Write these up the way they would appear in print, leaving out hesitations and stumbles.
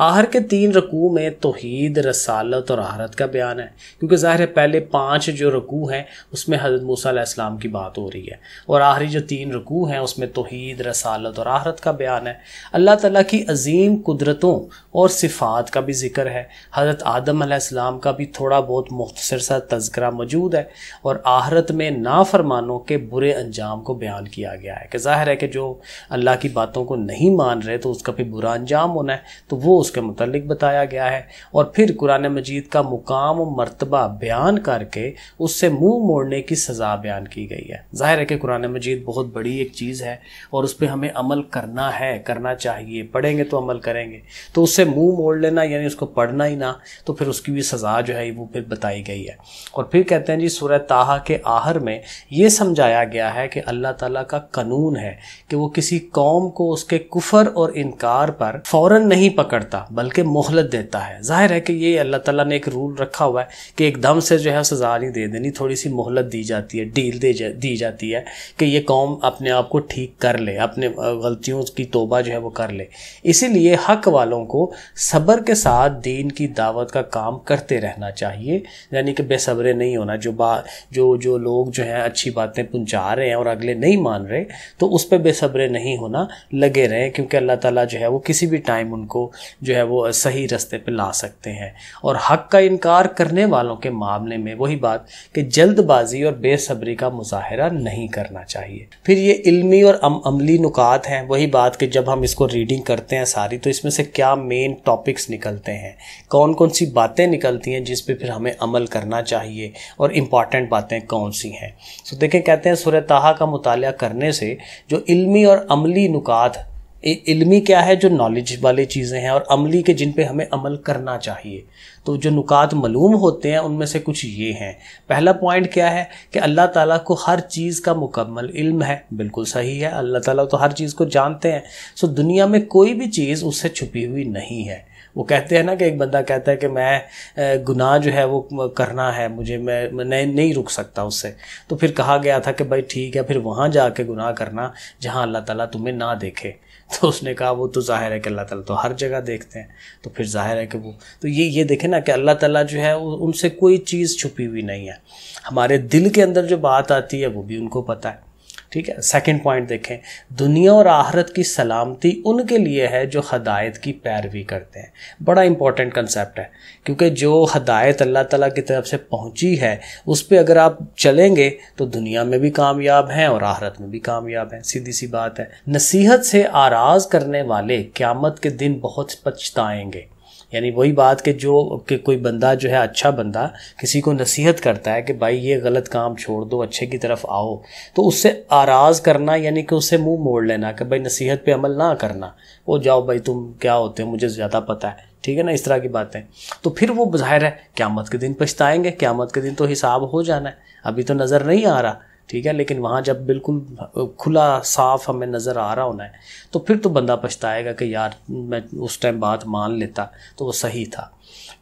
آخر کے 3 رکوع میں توحید، رسالت اور آخرت کا بیان ہے، کیونکہ ظاہر ہے پہلے 5 جو رکوع ہیں اس میں حضرت موسیٰ علیہ السلام کی بات ہو رہی ہے، اور آخری جو 3 رکوع ہیں اس میں توحید، رسالت اور آخرت کا بیان ہے۔ اللہ تعالیٰ کی عظیم قدرتوں اور صفات کا بھی ذکر ہے، حضرت آدم علیہ السلام کا بھی تھوڑا بہت مختصر سا تذکرہ موجود ہے، اور آخرت میں نافرمانوں کے برے انجام کو بیان کیا گیا ہے کہ ظاہر ہے کہ جو اللہ کی باتوں کو نہیں مان رہے تو اس کا بھی برا انجام ہونا ہے، تو وہ اس کے متعلق بتایا گیا ہے۔ اور پھر قرآن مجید کا مقام و مرتبہ بیان کر کے اس سے منہ موڑنے کی سزا بیان کی گئی ہے۔ ظاہر ہے کہ قرآن مجید بہت بڑی ایک چیز ہے اور اس پہ ہمیں عمل کرنا ہے، کرنا چاہیے، پڑھیں گے تو عمل کریں گے، تو اس سے منہ موڑ لینا یعنی اس کو پڑھنا ہی نہ، تو پھر اس کی بھی سزا جو ہے وہ پھر بتائی گئی ہے۔ اور پھر کہتے ہیں جی سورہ طٰہٰ کے آخر میں یہ سمجھایا گیا ہے کہ اللہ تعالیٰ کا قانون ہے کہ وہ کسی قوم کو اس کے کفر اور انکار پر فوراً نہیں پکڑتا بلکہ مہلت دیتا ہے۔ ظاہر ہے کہ یہ اللہ تعالیٰ نے ایک رول رکھا ہوا ہے کہ ایک دم سے جو ہے سزا نہیں دے دینی، تھوڑی سی مہلت دی جاتی ہے، ڈیل دی جاتی ہے کہ یہ قوم اپنے آپ کو ٹھیک کر لے، اپنے غلطیوں کی توبہ جو ہے وہ کر لے۔ اسی لیے حق والوں کو صبر کے ساتھ دین کی دعوت کا کام کرتے رہنا چاہیے، یعنی کہ بے صبرے نہیں ہونا۔ جو لوگ جو ہیں اچھی باتیں پہنچا رہے ہیں اور اگلے نہیں مان رہے تو اس پہ بے صبرے نہیں ہونا، لگے رہیں، کیونکہ اللہ تعالیٰ جو ہے وہ کسی بھی ٹائم ان کو جو ہے وہ صحیح رستے پہ لا سکتے ہیں۔ اور حق کا انکار کرنے والوں کے معاملے میں وہی بات کہ جلد بازی اور بے صبری کا مظاہرہ نہیں کرنا چاہیے۔ پھر یہ علمی اور عملی نکات ہیں، وہی بات کہ جب ہم اس کو ریڈنگ کرتے ہیں ساری تو اس میں سے کیا مین ٹاپکس نکلتے ہیں، کون کون سی باتیں نکلتی ہیں جس پہ پھر ہمیں عمل کرنا چاہیے، اور امپورٹنٹ باتیں کون سی ہیں۔ سو دیکھیں کہتے ہیں سورہ طٰہٰ کا مطالعہ کرنے سے جو علمی اور عملی نکات، علمی کیا ہے جو نالج والی چیزیں ہیں، اور عملی کے جن پہ ہمیں عمل کرنا چاہیے، تو جو نکات معلوم ہوتے ہیں ان میں سے کچھ یہ ہیں۔ پہلا پوائنٹ کیا ہے کہ اللہ تعالیٰ کو ہر چیز کا مکمل علم ہے، بالکل صحیح ہے، اللہ تعالیٰ تو ہر چیز کو جانتے ہیں۔ سو دنیا میں کوئی بھی چیز اس سے چھپی ہوئی نہیں ہے۔ وہ کہتے ہیں نا کہ ایک بندہ کہتا ہے کہ میں گناہ جو ہے وہ کرنا ہے مجھے، میں نہیں رک سکتا اس سے، تو پھر کہا گیا تھا کہ بھائی ٹھیک ہے پھر وہاں جا کے گناہ کرنا جہاں اللہ تعالیٰ تمہیں نہ دیکھے۔ تو اس نے کہا وہ تو ظاہر ہے کہ اللہ تعالیٰ تو ہر جگہ دیکھتے ہیں، تو پھر ظاہر ہے کہ وہ تو یہ دیکھیں نا کہ اللہ تعالیٰ جو ہے ان سے کوئی چیز چھپی ہوئی نہیں ہے۔ ہمارے دل کے اندر جو بات آتی ہے وہ بھی ان کو پتہ ہے، ٹھیک ہے۔ سیکنڈ پوائنٹ دیکھیں، دنیا اور آخرت کی سلامتی ان کے لیے ہے جو ہدایت کی پیروی کرتے ہیں۔ بڑا امپورٹنٹ کنسیپٹ ہے، کیونکہ جو ہدایت اللہ تعالیٰ کی طرف سے پہنچی ہے اس پہ اگر آپ چلیں گے تو دنیا میں بھی کامیاب ہیں اور آخرت میں بھی کامیاب ہیں، سیدھی سی بات ہے۔ نصیحت سے آراز کرنے والے قیامت کے دن بہت پچھتائیں گے، یعنی وہی بات کہ کوئی بندہ جو ہے اچھا بندہ کسی کو نصیحت کرتا ہے کہ بھائی یہ غلط کام چھوڑ دو، اچھے کی طرف آؤ، تو اس سے آراز کرنا یعنی کہ اس سے منہ موڑ لینا کہ بھائی نصیحت پہ عمل نہ کرنا، وہ جاؤ بھائی تم کیا ہوتے ہو مجھے زیادہ پتہ ہے، ٹھیک ہے نا، اس طرح کی باتیں۔ تو پھر وہ ظاہر ہے قیامت کے دن پچھتائیں گے، قیامت کے دن تو حساب ہو جانا ہے، ابھی تو نظر نہیں آ رہا، ٹھیک ہے، لیکن وہاں جب بالکل کھلا صاف ہمیں نظر آ رہا ہونا ہے تو پھر تو بندہ پچھتائے گا کہ یار میں اس ٹائم بات مان لیتا تو وہ صحیح تھا۔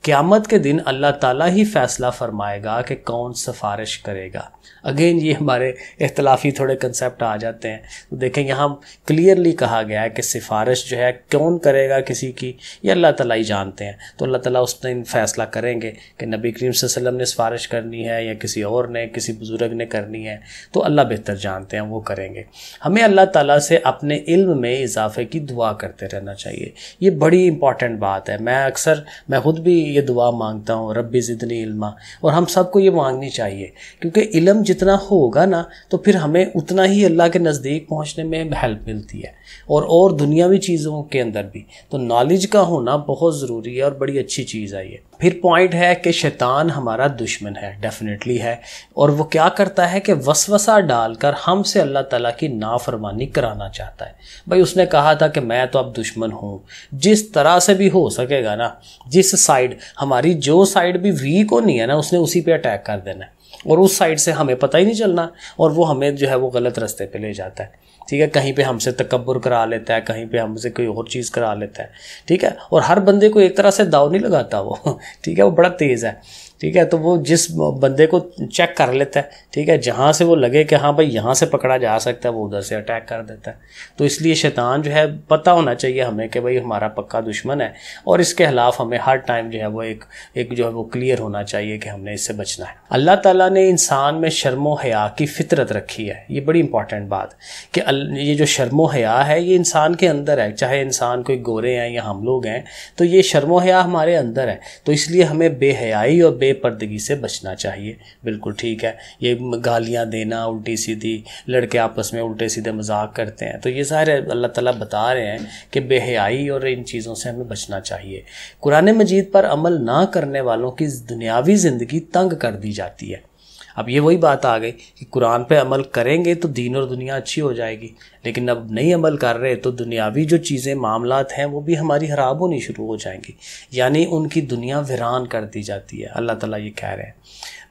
قیامت کے دن اللہ تعالیٰ ہی فیصلہ فرمائے گا کہ کون سفارش کرے گا۔ اگین یہ ہمارے اختلافی تھوڑے کنسیپٹ آ جاتے ہیں، تو دیکھیں یہاں کلیئرلی کہا گیا ہے کہ سفارش جو ہے کون کرے گا کسی کی، یہ اللہ تعالیٰ ہی جانتے ہیں۔ تو اللہ تعالیٰ اس دن فیصلہ کریں گے کہ نبی کریم صلی اللہ علیہ وسلم نے سفارش کرنی ہے یا کسی اور نے، کسی بزرگ نے کرنی ہے، تو اللہ بہتر جانتے ہیں، وہ کریں گے۔ ہمیں اللہ تعالیٰ سے اپنے علم میں اضافے کی دعا کرتے رہنا چاہیے، یہ بڑی امپورٹنٹ بات ہے۔ میں خود بھی یہ دعا مانگتا ہوں، ربی زدنی علما، اور ہم سب کو یہ مانگنی چاہیے، کیونکہ علم جتنا ہوگا نا تو پھر ہمیں اتنا ہی اللہ کے نزدیک پہنچنے میں ہیلپ ملتی ہے، اور دنیاوی چیزوں کے اندر بھی۔ تو نالج کا ہونا بہت ضروری ہے اور بڑی اچھی چیز ہے یہ۔ پھر پوائنٹ ہے کہ شیطان ہمارا دشمن ہے، ڈیفینیٹلی ہے، اور وہ کیا کرتا ہے کہ وسوسہ ڈال کر ہم سے اللہ تعالیٰ کی نافرمانی کرانا چاہتا ہے۔ بھائی اس نے کہا تھا کہ میں تو اب دشمن ہوں، جس طرح سے بھی ہو سکے گا نا، جس سائیڈ ہماری جو سائیڈ بھی ویک ہونی ہے نا اس نے اسی پہ اٹیک کر دینا ہے، اور اس سائیڈ سے ہمیں پتہ ہی نہیں چلنا، اور وہ ہمیں جو ہے وہ غلط رستے پہ لے جاتا ہے۔ ٹھیک ہے، کہیں پہ ہم سے تکبر کرا لیتا ہے، کہیں پہ ہم سے کوئی اور چیز کرا لیتا ہے، ٹھیک ہے، اور ہر بندے کو ایک طرح سے داؤ نہیں لگاتا وہ، ٹھیک ہے، وہ بڑا تیز ہے، ٹھیک ہے، تو وہ جس بندے کو چیک کر لیتا ہے، ٹھیک ہے، جہاں سے وہ لگے کہ ہاں بھائی یہاں سے پکڑا جا سکتا ہے وہ ادھر سے اٹیک کر دیتا ہے۔ تو اس لیے شیطان جو ہے پتہ ہونا چاہیے ہمیں کہ بھائی ہمارا پکا دشمن ہے، اور اس کے خلاف ہمیں ہر ٹائم جو ہے وہ ایک جو ہے وہ کلیئر ہونا چاہیے کہ ہم نے اس سے بچنا ہے۔ اللہ تعالیٰ نے انسان میں شرم و حیا کی فطرت رکھی ہے، یہ بڑی امپورٹنٹ بات کہ یہ جو شرم و حیا ہے یہ انسان کے اندر ہے، چاہے انسان کوئی گورے ہیں یا ہم لوگ ہیں، تو یہ شرم و حیا ہمارے اندر ہے، تو اس لیے ہمیں بے حیائی اور بے پردگی سے بچنا چاہیے۔ بالکل ٹھیک ہے، یہ گالیاں دینا الٹی سیدھی، لڑکے آپس میں الٹے سیدھے مذاق کرتے ہیں، تو یہ ظاہر ہے اللہ تعالیٰ بتا رہے ہیں کہ بے حیائی اور ان چیزوں سے ہمیں بچنا چاہیے۔ قرآن مجید پر عمل نہ کرنے والوں کی دنیاوی زندگی تنگ کر دی جاتی ہے۔ اب یہ وہی بات آ گئی کہ قرآن پہ عمل کریں گے تو دین اور دنیا اچھی ہو جائے گی، لیکن اب نہیں عمل کر رہے تو دنیاوی جو چیزیں معاملات ہیں وہ بھی ہماری خراب ہونی شروع ہو جائیں گی، یعنی ان کی دنیا ویران کر دی جاتی ہے، اللہ تعالیٰ یہ کہہ رہے ہیں۔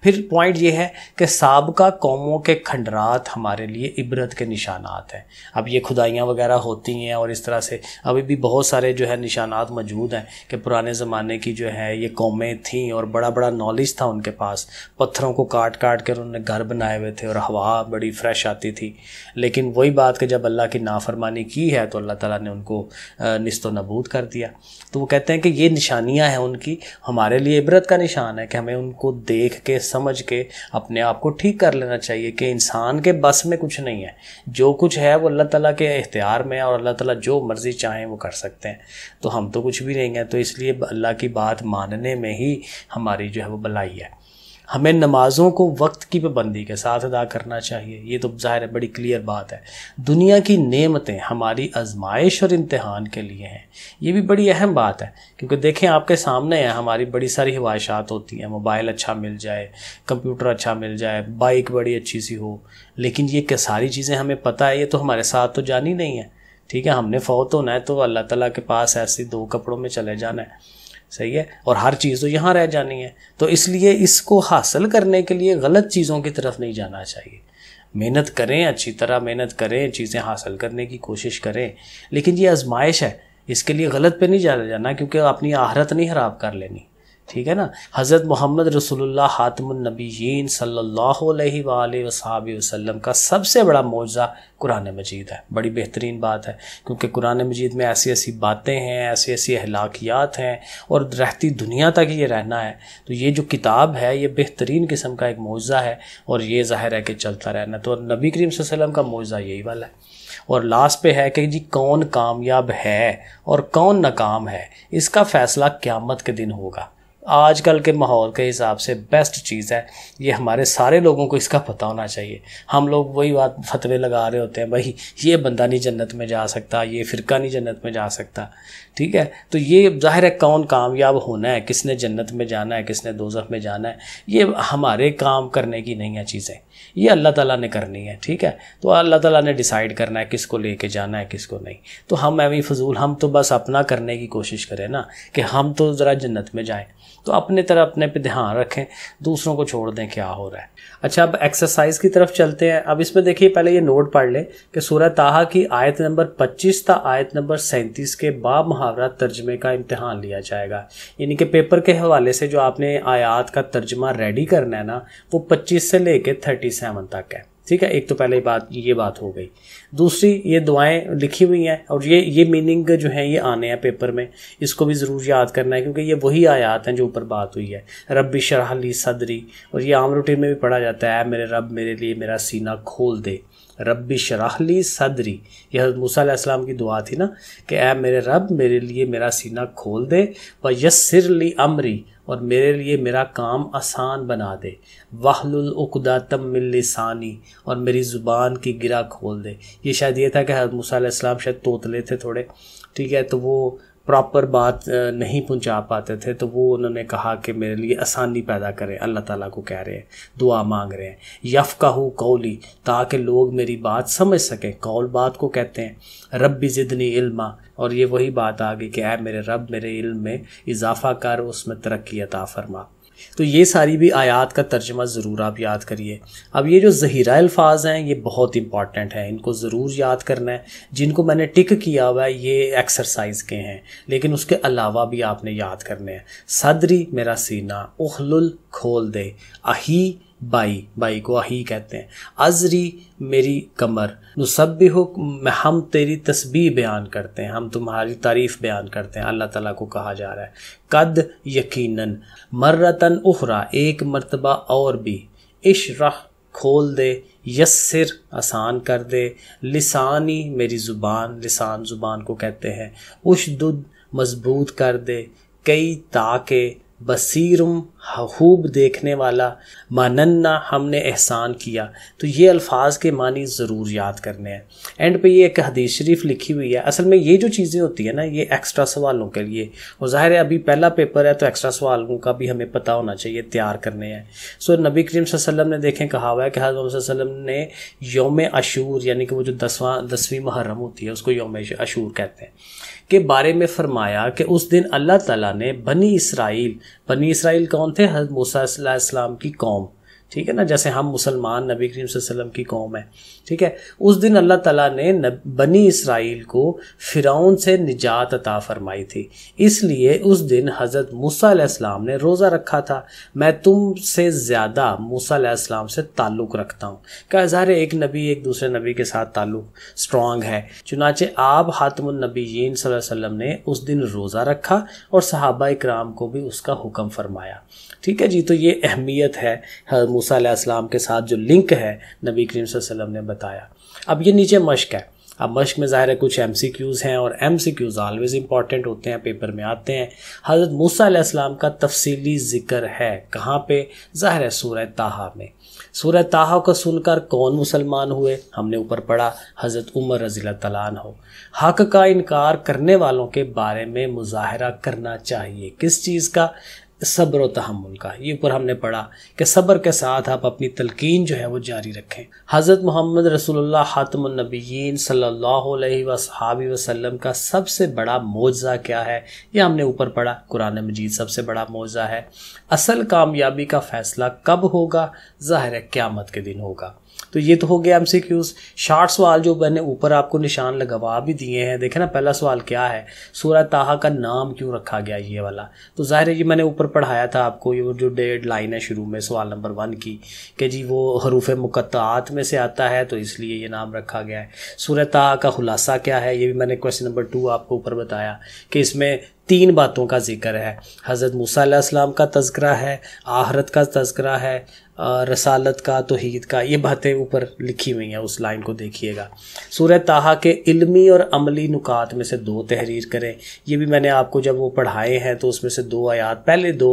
پھر پوائنٹ یہ ہے کہ سابقہ قوموں کے کھنڈرات ہمارے لیے عبرت کے نشانات ہیں۔ اب یہ خدائیاں وغیرہ ہوتی ہیں اور اس طرح سے ابھی بھی بہت سارے جو ہے نشانات موجود ہیں کہ پرانے زمانے کی جو ہے یہ قومیں تھیں اور بڑا بڑا نالج تھا ان کے پاس، پتھروں کو کاٹ کر انہوں نے گھر بنائے ہوئے تھے اور ہوا بڑی فریش آتی تھی، لیکن وہی بات کہ جب اللہ کی نافرمانی کی ہے تو اللہ تعالیٰ نے ان کو نیست و نابود کر دیا۔ تو وہ کہتے ہیں کہ یہ نشانیاں ہیں ان کی، ہمارے لیے عبرت کا نشان ہے کہ ہمیں ان کو دیکھ کے سمجھ کے اپنے آپ کو ٹھیک کر لینا چاہیے کہ انسان کے بس میں کچھ نہیں ہے، جو کچھ ہے وہ اللہ تعالیٰ کے اختیار میں، اور اللہ تعالیٰ جو مرضی چاہیں وہ کر سکتے ہیں، تو ہم تو کچھ بھی نہیں ہیں۔ تو اس لیے اللہ کی بات ماننے میں ہی ہماری جو ہے وہ بھلائی ہے۔ ہمیں نمازوں کو وقت کی پابندی کے ساتھ ادا کرنا چاہیے، یہ تو ظاہر ہے بڑی کلیئر بات ہے۔ دنیا کی نعمتیں ہماری آزمائش اور امتحان کے لیے ہیں، یہ بھی بڑی اہم بات ہے، کیونکہ دیکھیں آپ کے سامنے ہیں ہماری بڑی ساری خواہشات ہوتی ہیں، موبائل اچھا مل جائے، کمپیوٹر اچھا مل جائے، بائک بڑی اچھی سی ہو، لیکن یہ کہ ساری چیزیں ہمیں پتہ ہے یہ تو ہمارے ساتھ تو جانی نہیں ہے، ٹھیک ہے، ہم نے فوت ہونا ہے تو اللہ تعالیٰ کے پاس ایسے 2 کپڑوں میں چلے جانا ہے، صحیح ہے، اور ہر چیز تو یہاں رہ جانی ہے۔ تو اس لیے اس کو حاصل کرنے کے لیے غلط چیزوں کی طرف نہیں جانا چاہیے، محنت کریں، اچھی طرح محنت کریں، چیزیں حاصل کرنے کی کوشش کریں، لیکن یہ آزمائش ہے، اس کے لیے غلط پہ نہیں جانا کیونکہ اپنی آخرت نہیں خراب کر لینی، ٹھیک ہے نا۔ حضرت محمد رسول اللہ خاتم النبیین صلی اللہ علیہ وآلہ وصحبہ وسلم کا سب سے بڑا معجزہ قرآن مجید ہے۔ بڑی بہترین بات ہے کیونکہ قرآن مجید میں ایسی ایسی باتیں ہیں، ایسی ایسی اخلاقیات ہیں، اور رہتی دنیا تک یہ رہنا ہے، تو یہ جو کتاب ہے یہ بہترین قسم کا ایک معجزہ ہے، اور یہ ظاہر ہے کہ چلتا رہنا، تو نبی کریم صلی اللہ علیہ وسلم کا معجزہ یہی والا ہے۔ اور لاسٹ پہ ہے کہ جی کون کامیاب ہے اور کون ناکام ہے، اس کا فیصلہ قیامت کے دن ہوگا۔ آج کل کے ماحول کے حساب سے بیسٹ چیز ہے یہ، ہمارے سارے لوگوں کو اس کا پتہ ہونا چاہیے۔ ہم لوگ وہی بات فتوے لگا رہے ہوتے ہیں، بھائی یہ بندہ نہیں جنت میں جا سکتا، یہ فرقہ نہیں جنت میں جا سکتا، ٹھیک ہے، تو یہ ظاہر ہے کون کامیاب ہونا ہے، کس نے جنت میں جانا ہے، کس نے دوزخ میں جانا ہے، یہ ہمارے کام کرنے کی نہیں ہیں چیزیں، یہ اللہ تعالیٰ نے کرنی ہے، ٹھیک ہے، تو اللہ تعالیٰ نے ڈیسائیڈ کرنا ہے کس کو لے کے جانا ہے کس کو نہیں۔ تو ہم ایویں فضول، ہم تو بس اپنا کرنے کی کوشش کریں نا کہ ہم تو ذرا جنت میں جائیں، تو اپنے طرح اپنے پہ دھیان رکھیں، دوسروں کو چھوڑ دیں کیا ہو رہا ہے۔ اچھا اب ایکسرسائز کی طرف چلتے ہیں۔ اب اس میں دیکھیے پہلے یہ نوٹ پڑھ لیں کہ سورہ طٰہٰ کی آیت نمبر 25 تا آیت نمبر 37 کے باب محاورہ ترجمے کا امتحان لیا جائے گا، یعنی کہ پیپر کے حوالے سے جو آپ نے آیات کا ترجمہ ریڈی کرنا ہے نا وہ 25 سے لے کے 37 تک ہے، ٹھیک ہے۔ ایک تو پہلے یہ بات ہو گئی۔ دوسری یہ دعائیں لکھی ہوئی ہیں اور یہ میننگ جو ہیں یہ آنے ہیں پیپر میں، اس کو بھی ضرور یاد کرنا ہے کیونکہ یہ وہی آیات ہیں جو اوپر بات ہوئی ہے، رب اشرح لی صدری، اور یہ عام روٹین میں بھی پڑھا جاتا ہے، اے میرے رب میرے لیے میرا سینہ کھول دے، رب اشرح لی صدری، یہ حضرت موسیٰ علیہ السلام کی دعا تھی نا کہ اے میرے رب میرے لیے میرا سینہ کھول دے، ویسر لی امری، اور میرے لیے میرا کام آسان بنا دے، واحلل عقدۃ من لسانی، اور میری زبان کی گرہ کھول دے۔ یہ شاید یہ تھا کہ حضرت موسیٰ علیہ السلام شاید توتلے تھے تھوڑے، ٹھیک ہے، تو وہ پراپر بات نہیں پہنچا پاتے تھے، تو وہ انہوں نے کہا کہ میرے لیے آسانی پیدا کریں، اللہ تعالیٰ کو کہہ رہے ہیں، دعا مانگ رہے ہیں، یفقہوا قولی، تاکہ لوگ میری بات سمجھ سکیں، قول بات کو کہتے ہیں، رب زدنی علما، اور یہ وہی بات آ گئی کہ اے میرے رب میرے علم میں اضافہ کر، اس میں ترقی عطا فرما۔ تو یہ ساری بھی آیات کا ترجمہ ضرور آپ یاد کریے۔ اب یہ جو ظہیرہ الفاظ ہیں یہ بہت امپورٹنٹ ہیں، ان کو ضرور یاد کرنا ہے۔ جن کو میں نے ٹک کیا ہوا ہے یہ ایکسرسائز کے ہیں، لیکن اس کے علاوہ بھی آپ نے یاد کرنے ہیں۔ صدری میرا سینہ، اخلل کھول دے، اہی بائی کو اہی کہتے ہیں، ازری میری کمر، نسبحک ہم تیری تسبیح بیان کرتے ہیں، ہم تمہاری تعریف بیان کرتے ہیں، اللہ تعالیٰ کو کہا جا رہا ہے۔ قد یقیناً، مرتن اخرى ایک مرتبہ اور بھی، اشرح کھول دے، یسر آسان کر دے، لسانی میری زبان، لسان زبان کو کہتے ہیں، اشدد مضبوط کر دے، کئی تاکہ، بصیرم خوب دیکھنے والا، ماننا ہم نے احسان کیا۔ تو یہ الفاظ کے معنی ضرور یاد کرنے ہیں۔ اینڈ پہ یہ ایک حدیث شریف لکھی ہوئی ہے۔ اصل میں یہ جو چیزیں ہوتی ہیں نا یہ ایکسٹرا سوالوں کے لیے، اور ظاہر ہے ابھی پہلا پیپر ہے تو ایکسٹرا سوالوں کا بھی ہمیں پتہ ہونا چاہیے، تیار کرنے ہیں۔ سو نبی کریم صلی اللہ علیہ وسلم نے دیکھیں کہا ہوا ہے کہ حضرت محمد صلی اللہ علیہ وسلم نے یوم عاشور یعنی کہ وہ جو 10ویں محرم ہوتی ہے اس کو یوم عاشور کہتے ہیں کے بارے میں فرمایا کہ اس دن اللہ تعالیٰ نے بنی اسرائیل کون تھے؟ حضرت موسیٰ علیہ السلام کی قوم، ٹھیک ہے نا، جیسے ہم مسلمان نبی کریم صلی اللہ علیہ وسلم کی قوم ہے، ٹھیک ہے۔ اس دن اللہ تعالیٰ نے بنی اسرائیل کو فرعون سے نجات عطا فرمائی تھی، اس لیے اس دن حضرت موسیٰ علیہ السلام نے روزہ رکھا تھا۔ میں تم سے زیادہ موسیٰ علیہ السلام سے تعلق رکھتا ہوں، کہ ظاہر ایک نبی ایک دوسرے نبی کے ساتھ تعلق سٹرونگ ہے، چنانچہ آپ خاتم النبیین صلی اللہ علیہ وسلم نے اس دن روزہ رکھا اور صحابہ اکرام کو بھی اس کا حکم فرمایا، ٹھیک ہے جی۔ تو یہ اہمیت ہے حضرت موسیٰ علیہ السلام کے ساتھ جو لنک ہے نبی کریم صلی اللہ علیہ وسلم نے بتایا۔ اب یہ نیچے مشق ہے، اب مشق میں ظاہر ہے کچھ ایم سی کیوز ہیں، اور M C Qs always important ہوتے ہیں، پیپر میں آتے ہیں۔ حضرت موسیٰ علیہ السلام کا تفصیلی ذکر ہے کہاں پہ؟ ظاہر ہے سورہ طٰہٰ میں۔ سورہ طٰہٰ کو سن کر کون مسلمان ہوئے؟ ہم نے اوپر پڑھا حضرت عمر رضی اللہ تعالیٰ عنہ۔ حق کا انکار کرنے والوں کے بارے میں مظاہرہ کرنا چاہیے، کس چیز کا؟ صبر و تحمل کا۔ یہ اوپر ہم نے پڑھا کہ صبر کے ساتھ آپ اپنی تلقین جو ہے وہ جاری رکھیں۔ حضرت محمد رسول اللہ خاتم النبیین صلی اللہ علیہ وآلہ وسلم کا سب سے بڑا معجزہ کیا ہے؟ یہ ہم نے اوپر پڑھا، قرآن مجید سب سے بڑا معجزہ ہے۔ اصل کامیابی کا فیصلہ کب ہوگا؟ ظاہر ہے قیامت کے دن ہوگا۔ تو یہ تو ہو گیا ایم سی کیوز۔ شارٹ سوال جو میں نے اوپر آپ کو نشان لگوا بھی دیے ہیں، دیکھیں نا پہلا سوال کیا ہے؟ سورہ طٰہٰ کا نام کیوں رکھا گیا یہ والا؟ تو ظاہر ہے یہ میں نے اوپر پڑھایا تھا آپ کو، یہ جو ڈیڈ لائن ہے شروع میں سوال نمبر 1 کی، کہ جی وہ حروف مقطعات میں سے آتا ہے تو اس لیے یہ نام رکھا گیا ہے۔ سورہ طٰہٰ کا خلاصہ کیا ہے؟ یہ بھی میں نے کویسچن نمبر 2 آپ کو اوپر بتایا کہ اس میں 3 باتوں کا ذکر ہے، حضرت موسیٰ علیہ السلام کا تذکرہ ہے، آخرت کا تذکرہ ہے، رسالت کا، توحید کا، یہ باتیں اوپر لکھی ہوئی ہیں، اس لائن کو دیکھیے گا۔ سورہ طٰہٰ کے علمی اور عملی نکات میں سے 2 تحریر کریں، یہ بھی میں نے آپ کو جب وہ پڑھائے ہیں تو اس میں سے 2 آیات، پہلے 2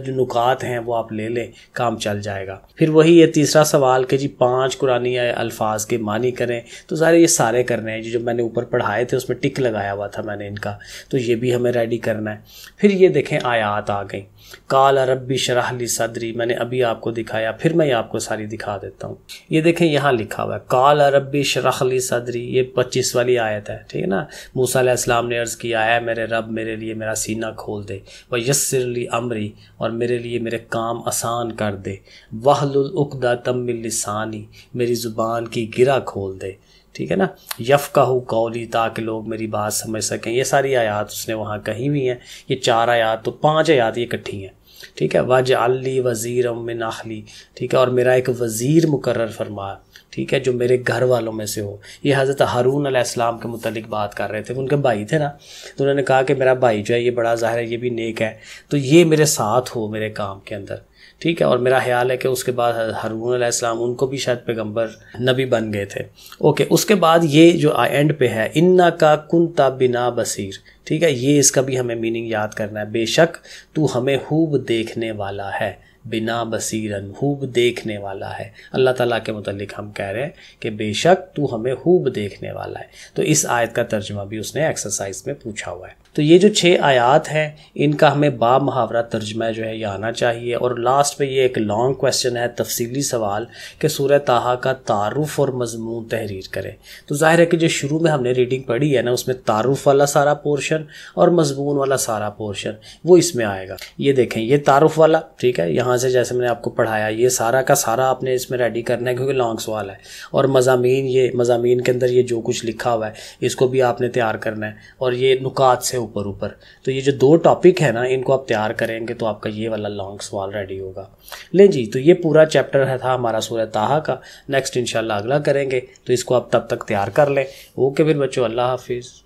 جو نکات ہیں وہ آپ لے لیں، کام چل جائے گا۔ پھر وہی یہ تیسرا سوال کہ جی 5 قرآنی الفاظ کے معنی کریں، تو ظاہر یہ سارے کرنے ہیں جو میں نے اوپر پڑھائے تھے، اس میں ٹک لگایا ہوا تھا میں نے ان کا، تو یہ بھی ہمیں ریڈی کرنا ہے۔ پھر یہ دیکھیں آیات آ گئیں، قال ربی اشرح لی صدری، میں نے ابھی آپ کو دکھایا، پھر میں آپ کو ساری دکھا دیتا ہوں۔ یہ دیکھیں یہاں لکھا ہوا ہے قال ربی اشرح لی صدری، یہ 25 والی آیت ہے، ٹھیک ہے نا۔ موسیٰ علیہ السلام نے عرض کیا ہے میرے رب میرے لیے میرا سینہ کھول دے، ویسر لی امری، اور میرے لیے میرے کام آسان کر دے، واحلل عقدۃ من لسانی، میری زبان کی گرہ کھول دے، ٹھیک ہے نا، یفقہوا قولی، تاکہ لوگ میری بات سمجھ سکیں۔ یہ ساری آیات اس نے وہاں کہی ہوئی ہیں، یہ 4 آیات تو 5 آیات یہ اکٹھی ہیں، ٹھیک ہے۔ واجعل لی وزیرا من اہلی، ٹھیک ہے، اور میرا ایک وزیر مقرر فرما، ٹھیک ہے، جو میرے گھر والوں میں سے ہو۔ یہ حضرت ہارون علیہ السلام کے متعلق بات کر رہے تھے، ان کے بھائی تھے نا، تو انہوں نے کہا کہ میرا بھائی جو ہے یہ بڑا ظاہر ہے یہ بھی نیک ہے، تو یہ میرے ساتھ ہو میرے کام کے اندر، ٹھیک ہے۔ اور میرا خیال ہے کہ اس کے بعد ہارون علیہ السلام ان کو بھی شاید پیغمبر نبی بن گئے تھے، اوکے۔ اس کے بعد یہ جو اینڈ پہ ہے انکا کنت بنا بصیر، ٹھیک ہے، یہ اس کا بھی ہمیں میننگ یاد کرنا ہے، بے شک تو ہمیں خوب دیکھنے والا ہے، بنا بصیرن، خوب دیکھنے والا ہے۔ اللہ تعالیٰ کے متعلق ہم کہہ رہے ہیں کہ بے شک تو ہمیں خوب دیکھنے والا ہے۔ تو اس آیت کا ترجمہ بھی اس نے ایکسرسائز میں پوچھا ہوا ہے۔ تو یہ جو 6 آیات ہیں ان کا ہمیں با محاورہ ترجمہ جو ہے یہ آنا چاہیے۔ اور لاسٹ پہ یہ ایک لانگ کویسچن ہے، تفصیلی سوال، کہ سورہ طٰہٰ کا تعارف اور مضمون تحریر کریں۔ تو ظاہر ہے کہ جو شروع میں ہم نے ریڈنگ پڑھی ہے نا، اس میں تعارف والا سارا پورشن اور مضمون والا سارا پورشن وہ اس میں آئے گا۔ یہ دیکھیں، یہ تعارف والا، ٹھیک ہے، یہاں سے جیسے میں نے آپ کو پڑھایا یہ سارا کا سارا آپ نے اس میں ریڈی کرنا ہے کیونکہ لانگ سوال ہے۔ اور مضامین، یہ مضامین کے اندر یہ جو کچھ لکھا ہوا ہے اس کو بھی آپ نے تیار کرنا ہے، اور یہ نکات سے اوپر۔ تو یہ جو 2 ٹاپک ہے نا ان کو آپ تیار کریں گے تو آپ کا یہ والا لانگ سوال ریڈی ہوگا۔ لیں جی، تو یہ پورا چیپٹر تھا ہمارا سورہ طٰہٰ کا۔ نیکسٹ انشاءاللہ اگلا کریں گے، تو اس کو آپ تب تک تیار کر لیں۔ اوکے پھر بچوں، اللہ حافظ۔